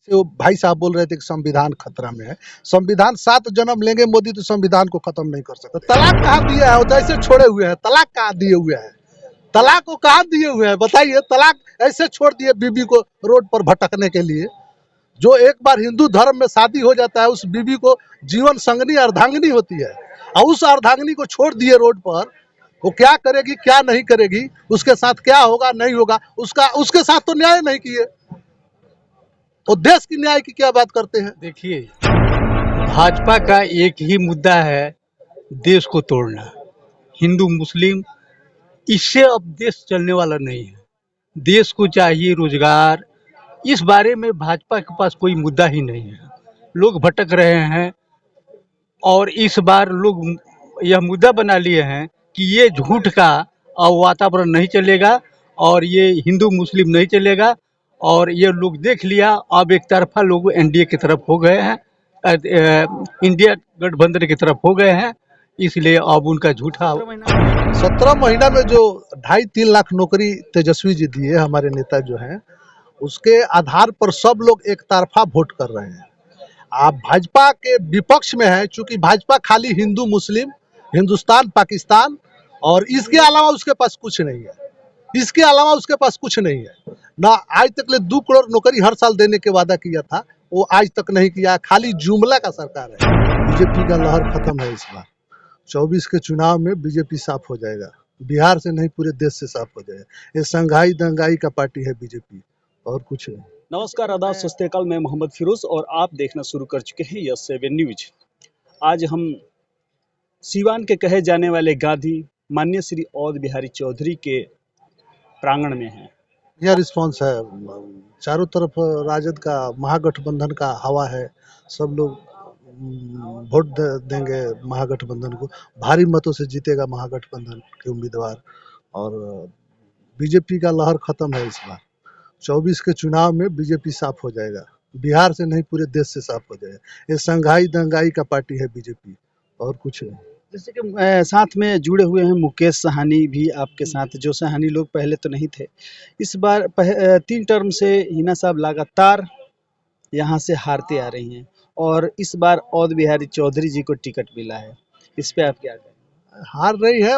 वो भाई साहब बोल रहे थे कि संविधान खतरा में है। संविधान 7 जन्म लेंगे मोदी तो संविधान को खत्म नहीं कर सकता। तलाक कहाँ दिया है? वो तो ऐसे छोड़े हुए हैं। तलाक कहाँ दिए हुए हैं? तलाक को कहाँ दिए हुए हैं बताइए? तलाक ऐसे छोड़ दिए बीबी को रोड पर भटकने के लिए। जो एक बार हिंदू धर्म में शादी हो जाता है उस बीबी को जीवन संगनी अर्धांगिनी होती है, और उस अर्धांगिनी को छोड़ दिए रोड पर। वो क्या करेगी क्या नहीं करेगी, उसके साथ क्या होगा नहीं होगा, उसके साथ तो न्याय नहीं किए। वो देश की न्याय की क्या बात करते हैं? देखिए, भाजपा का एक ही मुद्दा है, देश को तोड़ना। हिंदू मुस्लिम, इससे अब देश चलने वाला नहीं है। देश को चाहिए रोजगार। इस बारे में भाजपा के पास कोई मुद्दा ही नहीं है। लोग भटक रहे हैं और इस बार लोग यह मुद्दा बना लिए हैं कि ये झूठ का वातावरण नहीं चलेगा और ये हिंदू मुस्लिम नहीं चलेगा। और ये लोग देख लिया, अब एक तरफा लोग एनडीए की तरफ हो गए हैं, इंडिया गठबंधन की तरफ हो गए हैं, इसलिए अब उनका झूठा 17 महीना में जो 2.5-3 लाख नौकरी तेजस्वी जी दिए हमारे नेता जो हैं, उसके आधार पर सब लोग एक तरफा वोट कर रहे हैं। आप भाजपा के विपक्ष में है, चूंकि भाजपा खाली हिंदू मुस्लिम, हिंदुस्तान पाकिस्तान, और इसके अलावा उसके पास कुछ नहीं है। इसके अलावा उसके पास कुछ नहीं है ना। आज तक ले 2 करोड़ नौकरी हर साल देने के वादा किया था, वो आज तक नहीं किया। खाली जुमला का सरकार है। बीजेपी का लहर खत्म है। इस बार 24 के चुनाव में बीजेपी साफ हो जाएगा। बिहार से नहीं पूरे देश से साफ हो जाएगा। ये संघाई दंगाई का पार्टी है बीजेपी, और कुछ नहीं। नमस्कार, आदाब, सत श्री अकाल। मैं मोहम्मद फिरोज और आप देखना शुरू कर चुके हैं यस 7 न्यूज। आज हम सीवान के कहे जाने वाले गांधी माननीय श्री अवध बिहारी चौधरी के प्रांगण में हैं। यह रिस्पॉन्स है। चारों तरफ राजद का महागठबंधन का हवा है। सब लोग वोट देंगे महागठबंधन को। भारी मतों से जीतेगा महागठबंधन के उम्मीदवार। और बीजेपी का लहर खत्म है। इस बार 24 के चुनाव में बीजेपी साफ हो जाएगा। बिहार से नहीं पूरे देश से साफ हो जाएगा। ये संघाई दंगाई का पार्टी है बीजेपी, और कुछ नहीं। जैसे कि साथ में जुड़े हुए हैं मुकेश साहनी भी आपके साथ, जो साहनी लोग पहले तो नहीं थे। इस बार 3 टर्म से हिना साहब लगातार यहाँ से हारते आ रही हैं और इस बार अवध बिहारी चौधरी जी को टिकट मिला है। इस पे आप क्या कहें? हार रही है,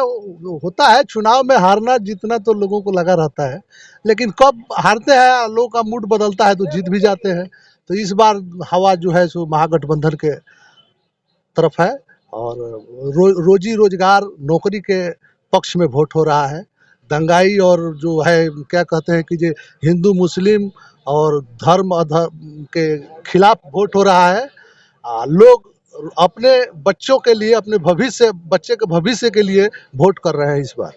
होता है चुनाव में हारना जीतना तो लोगों को लगा रहता है, लेकिन कब हारते हैं लोगों का मूड बदलता है तो जीत भी जाते हैं। तो इस बार हवा जो है सो महागठबंधन के तरफ है, और रोजी रोजगार नौकरी के पक्ष में वोट हो रहा है। दंगाई और जो है क्या कहते हैं कि जो हिंदू मुस्लिम और धर्म अधर्म के खिलाफ वोट हो रहा है। लोग अपने बच्चों के लिए, अपने बच्चे के भविष्य के लिए वोट कर रहे हैं इस बार।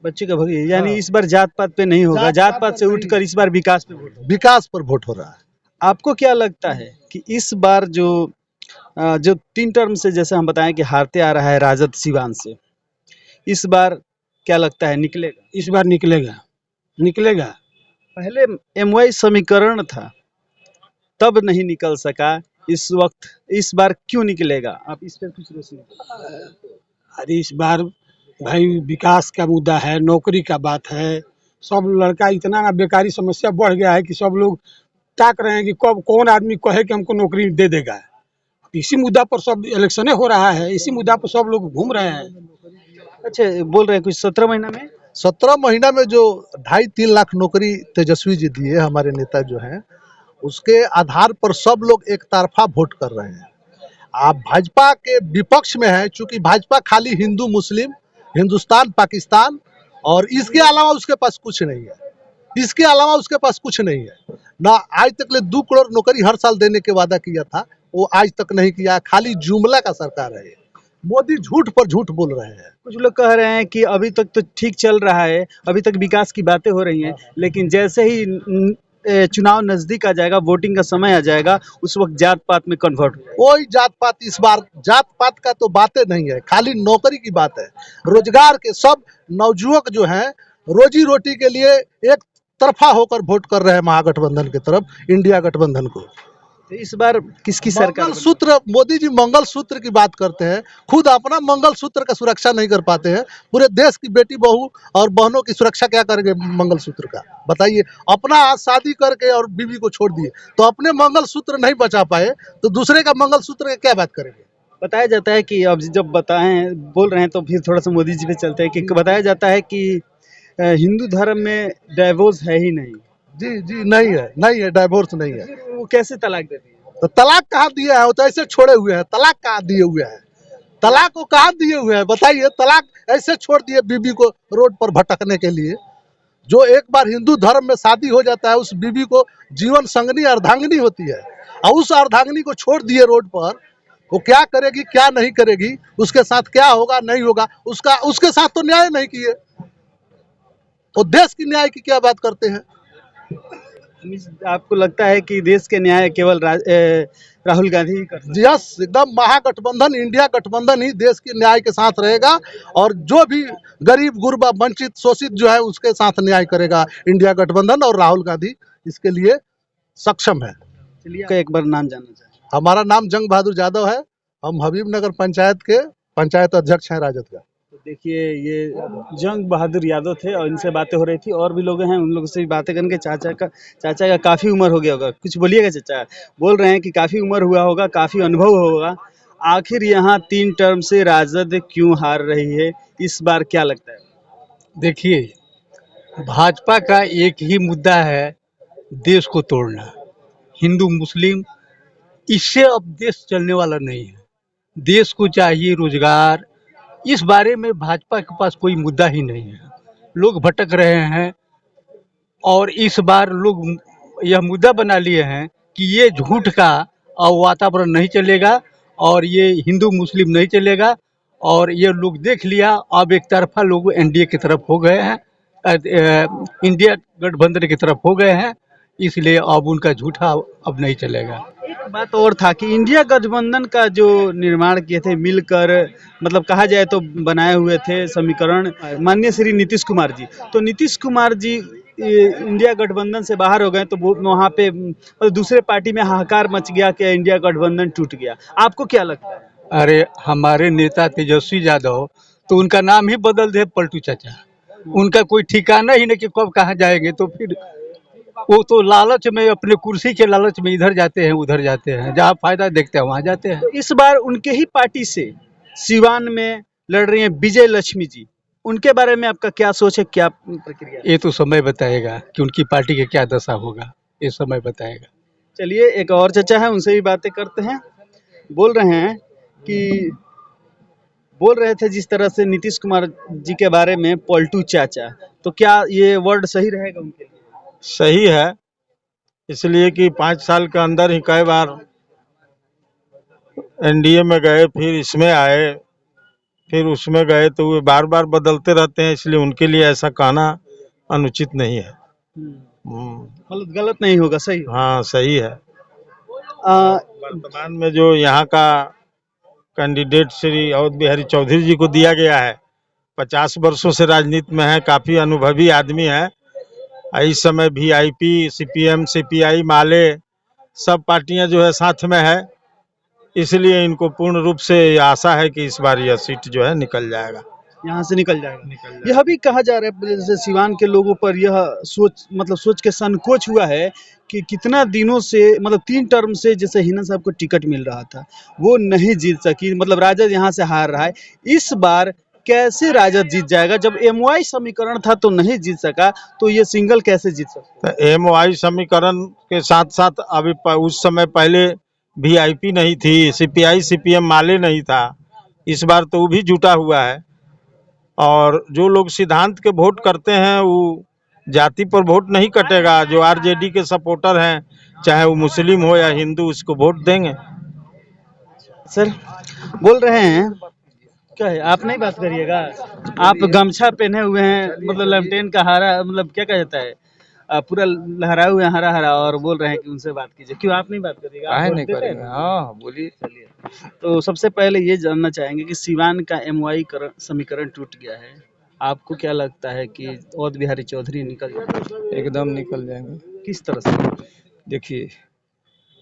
बच्चे का भविष्य यानी इस बार जात पात पे नहीं होगा, जात पात से उठकर इस बार विकास पे वोट। विकास पर वोट हो रहा है। आपको क्या लगता है कि इस बार जो 3 टर्म से जैसे हम बताएं कि हारते आ रहा है राजद सीवान से, इस बार क्या लगता है निकलेगा? इस बार निकलेगा। पहले एमवाई समीकरण था, तब नहीं निकल सका। इस वक्त इस बार क्यों निकलेगा? आप इस पर कुछ रोशनी। अरे इस बार भाई विकास का मुद्दा है, नौकरी का बात है। सब लड़का इतना ना बेकारी समस्या बढ़ गया है कि सब लोग ताक रहे हैं कि कब कौन आदमी कहे कि हमको नौकरी दे देगा। इसी मुद्दा पर सब इलेक्शने हो रहा है, इसी मुद्दा पर सब लोग घूम रहे हैं। अच्छा, बोल रहे हैं कुछ 17 महीना में 17 महीना में जो 2.5-3 लाख नौकरी तेजस्वी जी दिए हमारे नेता जो हैं, उसके आधार पर सब लोग एक तरफा वोट कर रहे हैं। आप भाजपा के विपक्ष में है, चूंकि भाजपा खाली हिंदू मुस्लिम, हिंदुस्तान पाकिस्तान, और इसके अलावा उसके पास कुछ नहीं है। इसके अलावा उसके पास कुछ नहीं है ना। आज तक ले 2 करोड़ नौकरी हर साल देने के वादा किया था, वो आज तक नहीं किया। खाली जुमला का सरकार है। मोदी झूठ पर झूठ बोल रहे हैं। कुछ लोग कह रहे हैं कि अभी तक तो ठीक चल रहा है, अभी तक विकास की बातें हो रही हैं, लेकिन जैसे ही चुनाव नजदीक आ जाएगा, वोटिंग का समय आ जाएगा, उस वक्त जात पात में कन्वर्ट। कोई जात पात इस बार, जात पात का तो बातें नहीं है, खाली नौकरी की बात है। रोजगार के सब नवयुवक जो हैं रोजी रोटी के लिए एक तरफा होकर वोट कर रहे हैं महागठबंधन की तरफ, इंडिया गठबंधन को। तो इस बार किसकी सरकार मंगल सूत्र, मोदी जी मंगल सूत्र की बात करते हैं, खुद अपना मंगल सूत्र का सुरक्षा नहीं कर पाते हैं, पूरे देश की बेटी बहू और बहनों की सुरक्षा क्या करेंगे मंगल सूत्र का? बताइए। अपना आज शादी करके और बीवी को छोड़ दिए, तो अपने मंगल सूत्र नहीं बचा पाए, तो दूसरे का मंगल सूत्र का क्या बात करेंगे? बताया जाता है कि अब जब बताएं बोल रहे हैं तो फिर थोड़ा सा मोदी जी पे चलते हैं कि बताया जाता है कि हिंदू धर्म में डाइवोर्स है ही नहीं। जी जी, नहीं है, नहीं है, डाइवोर्स नहीं है। फिर वो कैसे तलाक देती है? तो तलाक कहाँ दिया है? वो तो ऐसे छोड़े हुए हैं, तलाक कहाँ दिए हुए हैं? तलाक को कहाँ दिए हुए हैं बताइए? तलाक ऐसे छोड़ दिए बीवी को रोड पर भटकने के लिए। जो एक बार हिंदू धर्म में शादी हो जाता है, उस बीवी को जीवन संगनी अर्धांगिनी होती है, और उस अर्धांगिनी को छोड़ दिए रोड पर, वो क्या करेगी क्या नहीं करेगी, उसके साथ क्या होगा नहीं होगा, उसके साथ तो न्याय नहीं किए, तो देश की न्याय की क्या बात करते हैं? आपको लगता है कि देश के न्याय केवल राहुल गांधी ही कर सकते हैं? यस, एकदम महागठबंधन, इंडिया गठबंधन ही देश के न्याय के साथ रहेगा, और जो भी गरीब गुरबा वंचित शोषित जो है उसके साथ न्याय करेगा इंडिया गठबंधन, और राहुल गांधी इसके लिए सक्षम है। चलिए आपका एक बार नाम जानना चाहेंगे। हमारा नाम जंग बहादुर यादव है, हम हबीब नगर पंचायत के पंचायत अध्यक्ष हैं राजद का। तो देखिए ये जंग बहादुर यादव थे और इनसे बातें हो रही थी, और भी लोग हैं उन लोगों से भी बातें करेंगे। चाचा का काफ़ी उम्र हो गया होगा, कुछ बोलिएगा चाचा? बोल रहे हैं कि काफ़ी उम्र हुआ होगा, काफ़ी अनुभव होगा, आखिर यहाँ 3 टर्म से राजद क्यों हार रही है, इस बार क्या लगता है? देखिए, भाजपा का एक ही मुद्दा है, देश को तोड़ना। हिंदू मुस्लिम, इससे अब देश चलने वाला नहीं है। देश को चाहिए रोजगार। इस बारे में भाजपा के पास कोई मुद्दा ही नहीं है। लोग भटक रहे हैं, और इस बार लोग यह मुद्दा बना लिए हैं कि ये झूठ का वातावरण नहीं चलेगा, और ये हिंदू मुस्लिम नहीं चलेगा, और ये लोग देख लिया, अब एक तरफा लोग एनडीए की तरफ हो गए हैं, इंडिया गठबंधन की तरफ हो गए हैं, इसलिए अब उनका झूठा अब नहीं चलेगा। एक बात और था कि इंडिया गठबंधन का जो निर्माण किए थे मिलकर, मतलब कहा जाए तो बनाए हुए थे समीकरण माननीय श्री नीतीश कुमार जी। तो नीतीश कुमार जी इंडिया गठबंधन से बाहर हो गए, तो वो वहाँ पे मतलब दूसरे पार्टी में हाहाकार मच गया कि इंडिया गठबंधन टूट गया। आपको क्या लगता है? अरे हमारे नेता तेजस्वी यादव, तो उनका नाम ही बदल दे पलटू चाचा। उनका कोई ठिकाना ही नहीं कि कब कहाँ जाएंगे। तो फिर वो तो लालच में, अपने कुर्सी के लालच में इधर जाते हैं उधर जाते हैं, जहाँ फायदा देखते हैं वहाँ जाते हैं। तो इस बार उनके ही पार्टी से सिवान में लड़ रही हैं विजय लक्ष्मी जी, उनके बारे में आपका क्या सोच है, क्या प्रक्रिया है? ये तो समय बताएगा कि उनकी पार्टी की क्या दशा होगा, ये समय बताएगा। चलिए एक और चचा है, उनसे भी बातें करते हैं। बोल रहे हैं कि बोल रहे थे जिस तरह से नीतीश कुमार जी के बारे में पलटू चाचा, तो क्या ये वर्ड सही रहेगा उनके लिए? सही है, इसलिए कि 5 साल के अंदर ही कई बार एनडीए में गए, फिर इसमें आए, फिर उसमें गए, तो वे बार बार बदलते रहते हैं, इसलिए उनके लिए ऐसा कहना अनुचित नहीं है। मतलब गलत नहीं होगा, सही होगा। हाँ, सही है। आ, वर्तमान में जो यहाँ का कैंडिडेट श्री अवध बिहारी चौधरी जी को दिया गया है, 50 वर्षों से राजनीति में है, काफ़ी अनुभवी आदमी है। इस समय वीआईपी, सीपीएम, सीपीआई, माले सब पार्टियां जो है साथ में है, इसलिए इनको पूर्ण रूप से आशा है कि इस बार यह सीट जो है निकल जाएगा। यहाँ से निकल जाएगा। यह भी कहा जा रहा है जैसे सिवान के लोगों पर यह सोच के संकोच हुआ है कि कितना दिनों से, मतलब 3 टर्म से जैसे हिना साहब को टिकट मिल रहा था वो नहीं जीत सकी, मतलब राजद यहाँ से हार रहा है। इस बार कैसे राजद जीत जाएगा? जब एमवाई समीकरण था तो नहीं जीत सका, तो ये सिंगल कैसे जीत सकता है? एमवाई समीकरण के साथ साथ अभी उस समय पहले वीआईपी नहीं थी, सीपीआई सीपीएम माले नहीं था, इस बार तो वो भी जुटा हुआ है। और जो लोग सिद्धांत के वोट करते हैं वो जाति पर वोट नहीं कटेगा। जो आरजेडी के सपोर्टर हैं, चाहे वो मुस्लिम हो या हिंदू, उसको वोट देंगे। सर बोल रहे हैं, क्या है आप नहीं बात करिएगा? आप गमछा पहने हुए हैं, मतलब लमटेन का हारा, मतलब क्या कहा जाता है, पूरा लहराए हुए हैं हरा हरा, और बोल रहे हैं कि उनसे बात कीजिए। क्यों आप नहीं बात करिएगा? आप नहीं वोट देते हैं? करेगा। हाँ बोलिए। चलिए, तो सबसे पहले ये जानना चाहेंगे कि सिवान का एमवाई समीकरण टूट गया है, आपको क्या लगता है कि अवध बिहारी चौधरी निकल जाएंगे? एकदम निकल जाएंगे। किस तरह से? देखिए,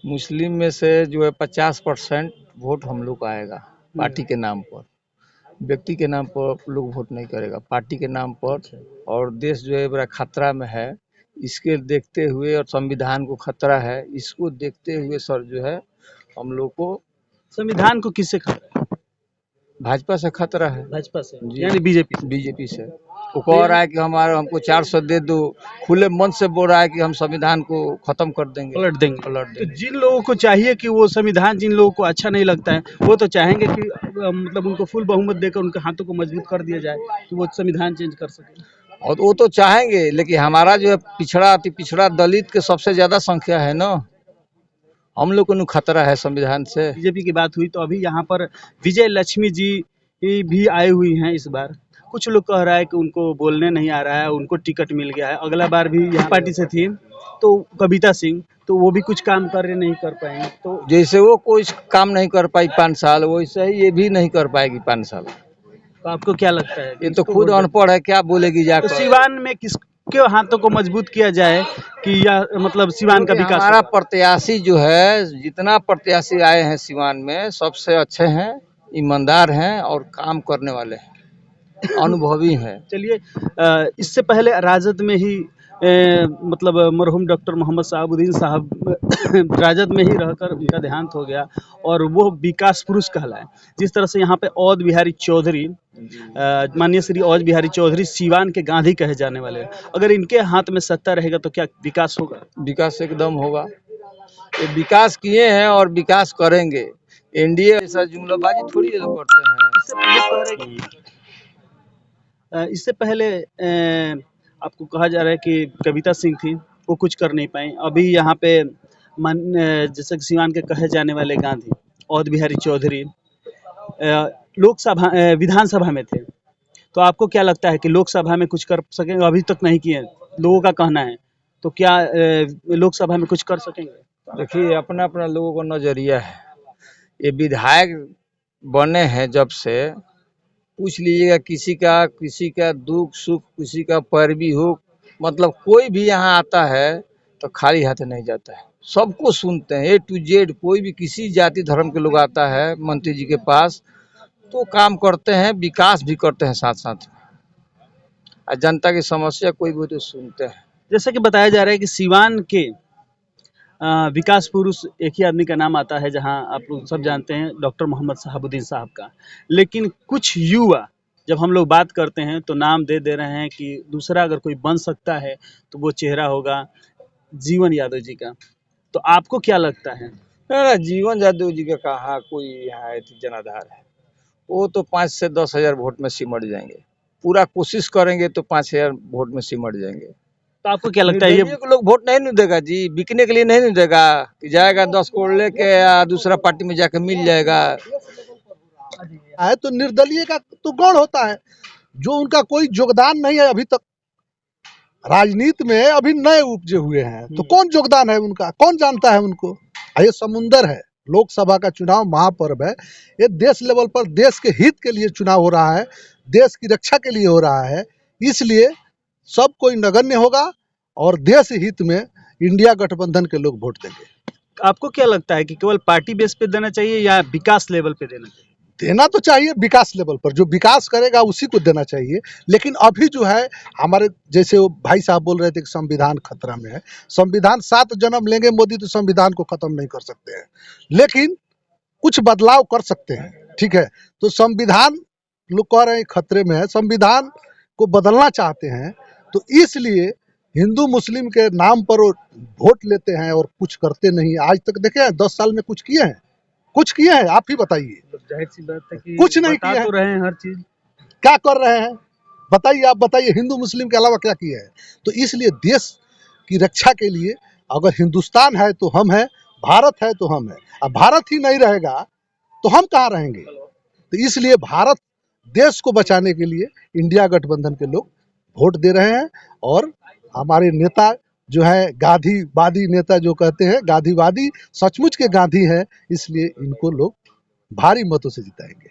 मुस्लिम में से जो है 50% वोट हम लोग का आएगा पार्टी के नाम पर। व्यक्ति के नाम पर लोग वोट नहीं करेगा, पार्टी के नाम पर। और देश जो है बड़ा खतरा में है, इसके देखते हुए और संविधान को खतरा है, इसको देखते हुए सर जो है हम लोग को संविधान को किससे खतरा है? भाजपा से खतरा है। भाजपा से जी। यानी बीजेपी बीजेपी से वो कह रहा है कि हमको 400 दे दो, खुले मन से बोल रहा है कि हम संविधान को खत्म कर देंगे, पलट देंगे। पलट तो देंगे। जिन लोगों को चाहिए कि वो संविधान, जिन लोगों को अच्छा नहीं लगता है, वो तो चाहेंगे कि मतलब उनको फुल बहुमत देकर उनके हाथों को मजबूत कर दिया जाए कि वो संविधान चेंज कर सके। और वो तो चाहेंगे, लेकिन हमारा जो है पिछड़ा अति पिछड़ा दलित के सबसे ज्यादा संख्या है ना, हम लोग को खतरा है संविधान से। बीजेपी की बात हुई तो अभी यहाँ पर विजय लक्ष्मी जी भी आई हुई हैं इस बार। कुछ लोग कह रहा है कि उनको बोलने नहीं आ रहा है, उनको टिकट मिल गया है। अगला बार भी यहाँ पार्टी से थी तो कविता सिंह, तो वो भी कुछ काम कार्य नहीं कर पाएंगे। तो जैसे वो कोई काम नहीं कर पाई 5 साल, वैसे ही ये भी नहीं कर पाएगी 5 साल। तो आपको क्या लगता है? ये तो खुद अनपढ़ है, क्या बोलेगी तो जाकर। सिवान में किसके हाथों को मजबूत किया जाए कि या मतलब सिवान का विकास हमारा होगा? प्रत्याशी जो है, जितना प्रत्याशी आए हैं सिवान में, सबसे अच्छे हैं, ईमानदार हैं और काम करने वाले हैं, अनुभवी हैं। चलिए, इससे पहले राजद में ही मतलब मरहूम डॉक्टर मोहम्मद शहाबुद्दीन साहब राजद में ही रहकर उनका देहांत हो गया और वो विकास पुरुष कहलाए। जिस तरह से यहाँ पे औध बिहारी चौधरी, माननीय श्री औध बिहारी चौधरी सिवान के गांधी कहे जाने वाले हैं। अगर इनके हाथ में सत्ता रहेगा तो क्या विकास होगा? विकास एकदम होगा। ये विकास किए हैं और विकास करेंगे। एनडीए ऐसा जुमलाबाजी थोड़ी ये लोग करते हैं। इससे पहले आपको कहा जा रहा है कि कविता सिंह थी, वो कुछ कर नहीं पाई। अभी यहाँ पे जैसे कि सिवान के कहे जाने वाले गांधी औध बिहारी चौधरी लोकसभा विधानसभा में थे, तो आपको क्या लगता है कि लोकसभा में कुछ कर सकेंगे? अभी तक नहीं किए, लोगों का कहना है। तो क्या लोकसभा में कुछ कर सकेंगे? देखिए, अपना अपना लोगों का नजरिया है। ये विधायक बने हैं जब से, पूछ लीजिएगा किसी का दुख सुख, किसी का पैरवी हो, मतलब कोई भी यहाँ आता है तो खाली हाथ नहीं जाता है। सबको सुनते हैं, A to Z। कोई भी किसी जाति धर्म के लोग आता है मंत्री जी के पास तो काम करते हैं, विकास भी करते हैं साथ साथ में, और जनता की समस्या कोई भी तो सुनते हैं। जैसे कि बताया जा रहा है कि सिवान के विकास पुरुष एक ही आदमी का नाम आता है, जहां आप लोग सब जानते हैं डॉक्टर मोहम्मद शहाबुद्दीन साहब का। लेकिन कुछ युवा जब हम लोग बात करते हैं तो नाम दे रहे हैं कि दूसरा अगर कोई बन सकता है तो वो चेहरा होगा जीवन यादव जी का। तो आपको क्या लगता है? जीवन यादव जी का कहाँ कोई यहाँ जनाधार है। वो तो 5 से 10 हजार वोट में सिमट जाएंगे, पूरा कोशिश करेंगे तो 5,000 वोट में सिमट जाएंगे। तो आपको क्या लगता है ये लोग वोट नहीं देगा जी, बिकने के लिए नहीं देगा कि जाएगा 10 करोड़ लेके या दूसरा पार्टी में जाके मिल जाएगा। है तो निर्दलीय का तो गौड़ होता है, जो उनका कोई योगदान नहीं है अभी तक राजनीति में, अभी नए उपजे हुए हैं तो कौन योगदान है उनका, कौन जानता है उनको। ये समुंदर है, लोकसभा का चुनाव महापर्व है, ये देश लेवल पर देश के हित के लिए चुनाव हो रहा है, देश की रक्षा के लिए हो रहा है, इसलिए सब कोई नगण्य होगा और देश हित में इंडिया गठबंधन के लोग वोट देंगे। आपको क्या लगता है कि केवल पार्टी बेस पे देना चाहिए या विकास लेवल पे देना चाहिए? देना तो चाहिए विकास लेवल पर, जो विकास करेगा उसी को देना चाहिए। लेकिन अभी जो है हमारे जैसे वो भाई साहब बोल रहे थे कि संविधान खतरा में है, संविधान 7 जन्म लेंगे मोदी तो संविधान को खत्म नहीं कर सकते हैं, लेकिन कुछ बदलाव कर सकते हैं। ठीक है, तो संविधान लोग कह रहे हैं खतरे में है, संविधान को बदलना चाहते हैं, तो इसलिए हिंदू मुस्लिम के नाम पर वोट लेते हैं और कुछ करते नहीं। आज तक देखे हैं 10 साल में कुछ किए हैं? कुछ किए हैं? आप ही बताइए। जाहिर सी बात है कि कुछ नहीं किया तो रहे हैं हर चीज। क्या कर रहे हैं बताइए, आप बताइए, हिंदू मुस्लिम के अलावा क्या किया है? तो इसलिए देश की रक्षा के लिए अगर हिंदुस्तान है तो हम हैं, भारत है तो हम हैं। अब भारत ही नहीं रहेगा तो हम कहाँ रहेंगे? तो इसलिए भारत देश को बचाने के लिए इंडिया गठबंधन के लोग वोट दे रहे हैं और हमारे नेता जो है गांधीवादी नेता जो कहते हैं, गांधीवादी सचमुच के गांधी हैं, इसलिए इनको लोग भारी मतों से जिताएंगे।